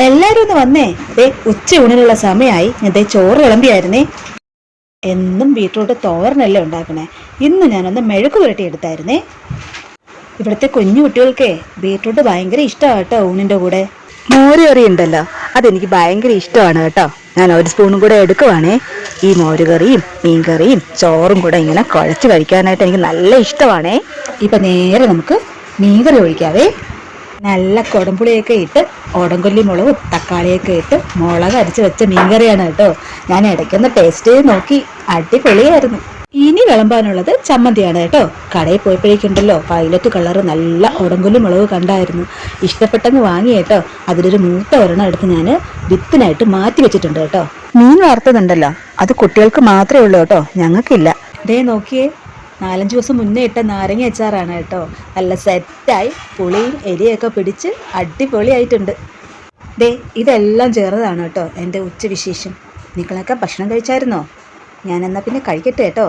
എല്ലാരും ഒന്ന് വന്നേ. ഉച്ച ഊണിനുള്ള സമയമായി. ഞാൻ ചോറ് വിളമ്പിയായിരുന്നേ. എന്നും ബീട്രൂട്ട് തോരനല്ലേ ഉണ്ടാക്കണേ. ഇന്ന് ഞാനൊന്ന് മെഴുക്ക് പുരട്ടി എടുത്തായിരുന്നേ. ഇവിടുത്തെ കുഞ്ഞു കുട്ടികൾക്കേ ബീട്രൂട്ട് ഭയങ്കര ഇഷ്ടമാണ് കേട്ടോ. ഊണിൻ്റെ കൂടെ മോരുകറി ഉണ്ടല്ലോ, അതെനിക്ക് ഭയങ്കര ഇഷ്ടമാണ് കേട്ടോ. ഞാൻ ഒരു സ്പൂണും കൂടെ എടുക്കുവാണേ. ഈ മോരുകറിയും മീൻകറിയും ചോറും കൂടെ ഇങ്ങനെ കുഴച്ച് കഴിക്കാനായിട്ട് എനിക്ക് നല്ല ഇഷ്ടമാണേ. ഇപ്പം നേരെ നമുക്ക് മീൻകറി ഒഴിക്കാവേ. നല്ല കുടംപുളിയൊക്കെ ഇട്ട് ഓടംകൊല്ലി മുളകും തക്കാളിയൊക്കെ ഇട്ട് മുളക് അരച്ച് വെച്ച മീൻകറിയാണ് കേട്ടോ. ഞാൻ ഇടയ്ക്കൊന്ന് ടേസ്റ്റ് ചെയ്ത് നോക്കി, അടിപൊളിയായിരുന്നു. ഇനി വിളമ്പാനുള്ളത് ചമ്മന്തിയാണ് കേട്ടോ. കടയിൽ പോയപ്പോഴേക്കുണ്ടല്ലോ വയലറ്റ് കളറ് നല്ല ഉടങ്കൊല്ലി മുളക് കണ്ടായിരുന്നു. ഇഷ്ടപ്പെട്ടങ്ങ് വാങ്ങി കേട്ടോ. അതിലൊരു മൂത്ത ഒരെണ്ണം എടുത്ത് ഞാൻ വിത്തിനായിട്ട് മാറ്റി വെച്ചിട്ടുണ്ട് കേട്ടോ. മീൻ വറുത്തതുണ്ടല്ലോ, അത് കുട്ടികൾക്ക് മാത്രമേ ഉള്ളൂ കേട്ടോ, ഞങ്ങൾക്കില്ല. നോക്കിയേ, 4-5 ദിവസം മുന്നേ ഇട്ട നാരങ്ങ അച്ചാറാണ് കേട്ടോ. നല്ല സെറ്റായി പുളിയും എരിയൊക്കെ പിടിച്ച് അടിപൊളിയായിട്ടുണ്ട്. ഇതെല്ലാം ചേർന്നതാണ് കേട്ടോ എൻ്റെ ഉച്ചവിശേഷം. നിങ്ങളൊക്കെ ഭക്ഷണം കഴിച്ചായിരുന്നോ? ഞാനെന്നാൽ പിന്നെ കഴിക്കട്ടെ കേട്ടോ.